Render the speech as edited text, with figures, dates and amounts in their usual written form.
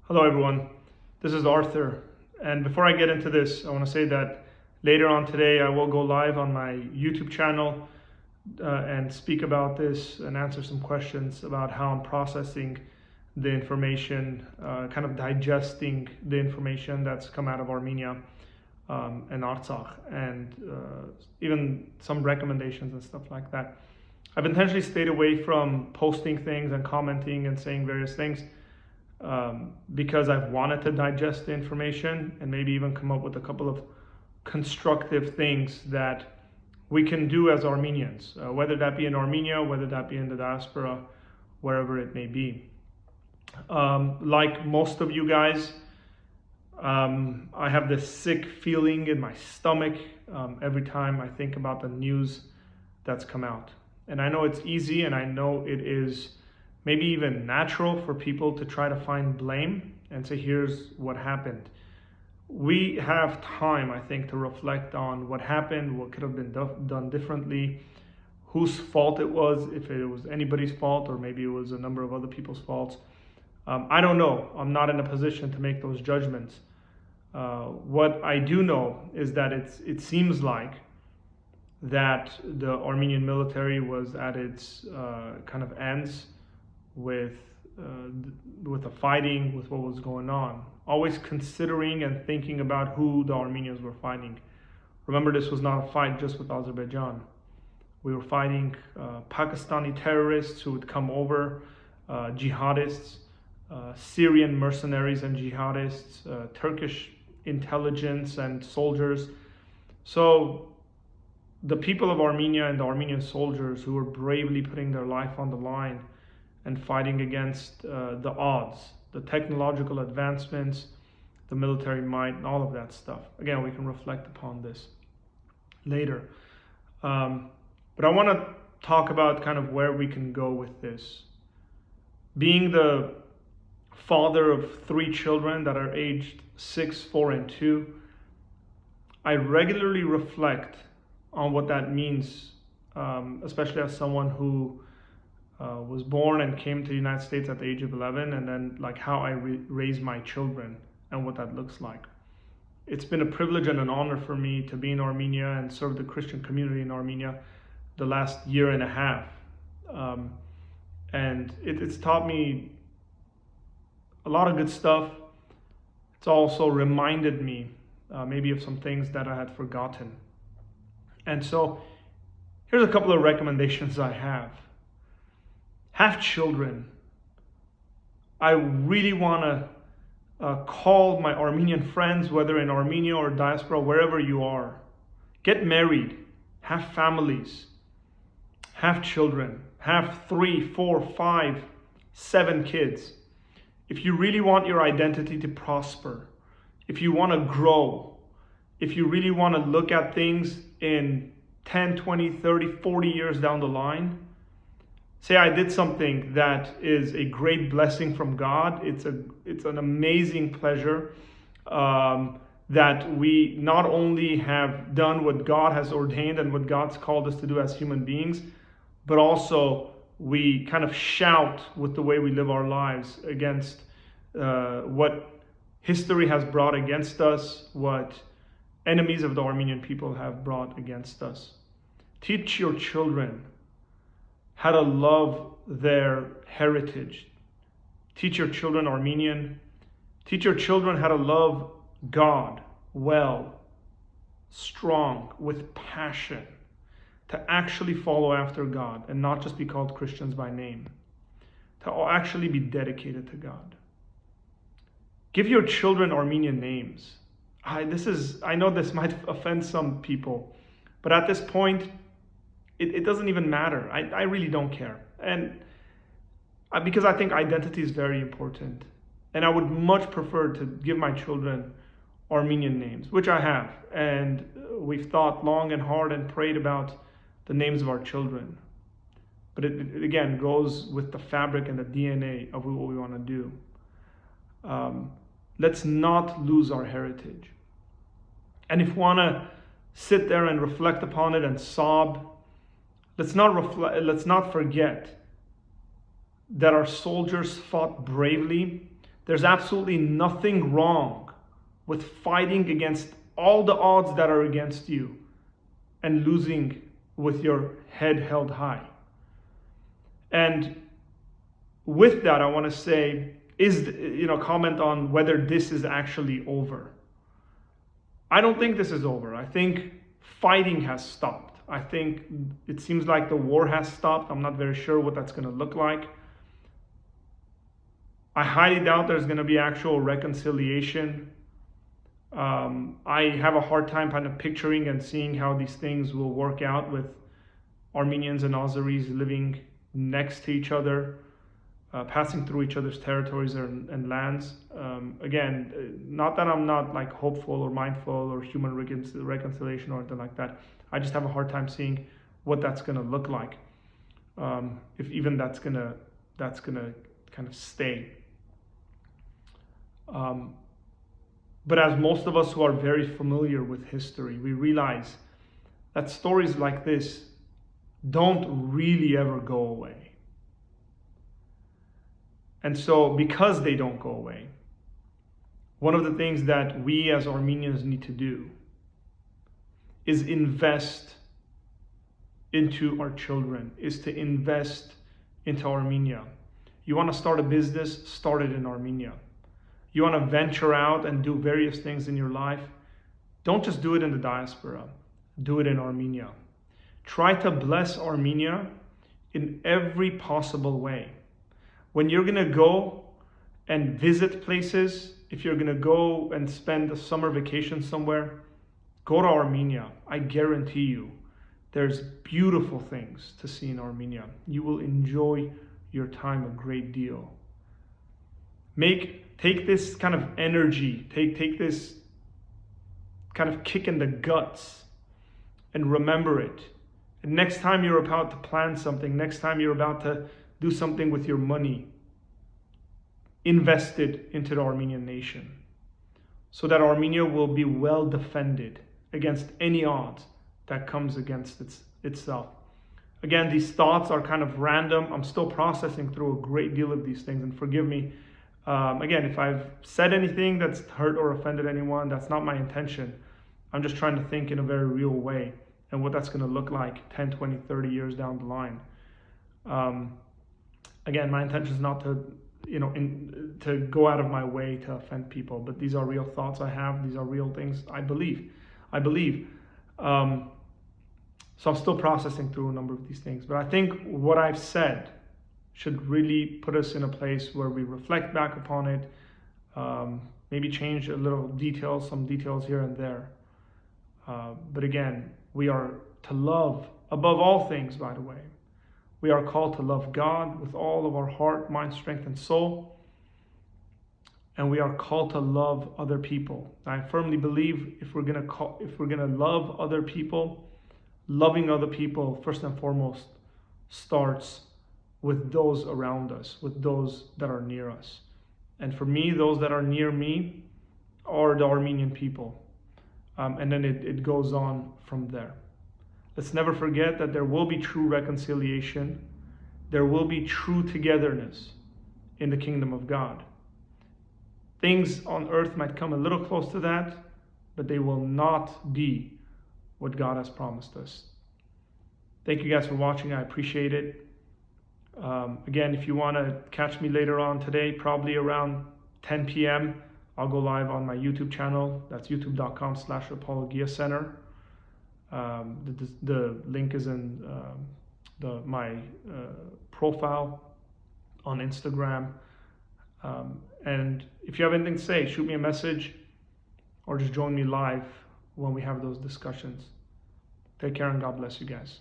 Hello everyone, this is Arthur, and before I get into this, I want to say that later on today I will go live on my YouTube channel and speak about this and answer some questions about how I'm processing the information, kind of digesting the information that's come out of Armenia and Artsakh, and even some recommendations and stuff like that. I've intentionally stayed away from posting things and commenting and saying various things because I've wanted to digest the information and maybe even come up with a couple of constructive things that we can do as Armenians, whether that be in Armenia, whether that be in the diaspora, wherever it may be. Like most of you guys, I have this sick feeling in my stomach every time I think about the news that's come out. And I know it's easy, and I know it is maybe even natural for people to try to find blame and say, here's what happened. We have time, I think, to reflect on what happened, what could have been done differently, whose fault it was, if it was anybody's fault, or maybe it was a number of other people's faults. I don't know. I'm not in a position to make those judgments. What I do know is that it seems like that the Armenian military was at its kind of ends with the fighting, with what was going on, always considering and thinking about who the Armenians were fighting. Remember, this was not a fight just with Azerbaijan. We were fighting Pakistani terrorists who would come over, jihadists, Syrian mercenaries and jihadists, Turkish intelligence and soldiers. So the people of Armenia and the Armenian soldiers who were bravely putting their life on the line and fighting against the odds, the technological advancements, the military might, and all of that stuff. Again, we can reflect upon this later. But I want to talk about kind of where we can go with this. Being the father of 3 children that are aged 6, 4, and 2, I regularly reflect on what that means, especially as someone who was born and came to the United States at the age of 11, and then like how I raise my children and what that looks like. It's been a privilege and an honor for me to be in Armenia and serve the Christian community in Armenia the last year and a half. And it's taught me a lot of good stuff. It's also reminded me maybe of some things that I had forgotten. And so here's a couple of recommendations I have. Have children. I really want to call my Armenian friends, whether in Armenia or diaspora, wherever you are. Get married. Have families. Have children. Have 3, 4, 5, 7 kids. If you really want your identity to prosper, if you want to grow, if you really want to look at things in 10, 20, 30, 40 years down the line, say I did something that is a great blessing from God. It's an amazing pleasure that we not only have done what God has ordained and what God's called us to do as human beings, but also we kind of shout with the way we live our lives against what history has brought against us, what enemies of the Armenian people have brought against us. Teach your children how to love their heritage. Teach your children Armenian. Teach your children how to love God well, strong, with passion, to actually follow after God and not just be called Christians by name, to actually be dedicated to God. Give your children Armenian names. I know this might offend some people, but at this point, it doesn't even matter. I really don't care. And because I think identity is very important. And I would much prefer to give my children Armenian names, which I have. And we've thought long and hard and prayed about the names of our children. But it again goes with the fabric and the DNA of what we want to do. Let's not lose our heritage. And if we want to sit there and reflect upon it and sob, let's not forget that our soldiers fought bravely There's absolutely nothing wrong with fighting against all the odds that are against you and losing with your head held high. And with that, I want to say, comment on whether this is actually over. I don't think this is over. I think fighting has stopped. I think it seems like the war has stopped. I'm not very sure what that's going to look like. I highly doubt there's going to be actual reconciliation. I have a hard time kind of picturing and seeing how these things will work out with Armenians and Azeris living next to each other, passing through each other's territories and lands. Again, not that I'm not like hopeful or mindful or human reconciliation or anything like that. I just have a hard time seeing what that's going to look like, if even that's gonna kind of stay. But as most of us who are very familiar with history, we realize that stories like this don't really ever go away. And so because they don't go away, one of the things that we as Armenians need to do is invest into our children, is to invest into Armenia. You want to start a business, start it in Armenia. You want to venture out and do various things in your life, don't just do it in the diaspora, do it in Armenia. Try to bless Armenia in every possible way. When you're going to go and visit places, if you're going to go and spend a summer vacation somewhere, go to Armenia. I guarantee you, there's beautiful things to see in Armenia. You will enjoy your time a great deal. Take this kind of energy, take this kind of kick in the guts and remember it. And next time you're about to plan something, next time you're about to do something with your money, invest it into the Armenian nation so that Armenia will be well defended against any odds that comes against itself. Again, these thoughts are kind of random. I'm still processing through a great deal of these things, and forgive me. Again, if I've said anything that's hurt or offended anyone, that's not my intention. I'm just trying to think in a very real way and what that's going to look like 10, 20, 30 years down the line. Again, my intention is not to, to go out of my way to offend people, but these are real thoughts I have. These are real things I believe. So I'm still processing through a number of these things, but I think what I've said should really put us in a place where we reflect back upon it, maybe change a little details, some details here and there. But again, we are to love above all things, by the way. We are called to love God with all of our heart, mind, strength, and soul. And we are called to love other people. I firmly believe if we're gonna love other people, loving other people first and foremost starts with those around us, with those that are near us. And for me, those that are near me are the Armenian people. And then it goes on from there. Let's never forget that there will be true reconciliation. There will be true togetherness in the kingdom of God. Things on earth might come a little close to that, but they will not be what God has promised us. Thank you guys for watching. I appreciate it. Again, if you want to catch me later on today, probably around 10 p.m., I'll go live on my YouTube channel. That's youtube.com/Apologia Center. The link is in my profile on Instagram. And if you have anything to say, shoot me a message or just join me live when we have those discussions. Take care and God bless you guys.